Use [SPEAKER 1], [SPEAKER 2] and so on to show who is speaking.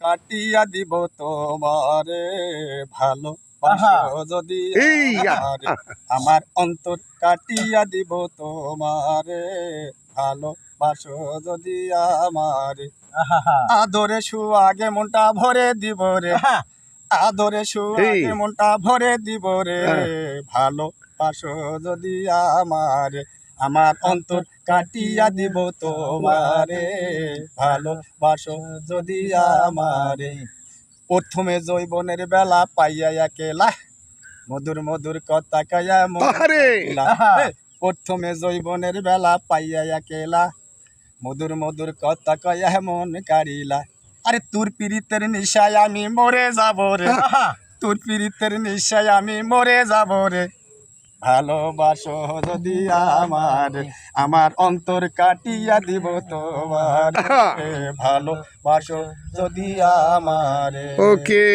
[SPEAKER 1] কাটিয়া দিব তোমারে ভালোবাসো যদি আমারে আমার অন্তর কাটিয়া দিব তোমারে ভালোবাসো যদি আমারে আদরে সুয়াগে মনটা ভরে দিব রে আদরে সুয়াগে মনটা ভরে দিব রে ভালোবাসো যদি আমারে আমার অন্তর কাটিয়া দিব তোমারে ভালোবাসো যদি আমারে প্রথমে জৈবনের বেলা পাইয়া একেলা মধুর মধুর কথা কয়া প্রথমে জৈবনের বেলা পাইয়া একেলা মধুর মধুর কথা কয়া মন কারিলা আরে তোর পীড়িতের নিশায় আমি মরে যাব রে তোর পীড়িতের নিশায় আমি মরে যাব রে ভালোবাসো যদি আমারে আমার অন্তর কাটিয়া দিব তোমার ভালোবাসো যদি আমারে।
[SPEAKER 2] ওকে।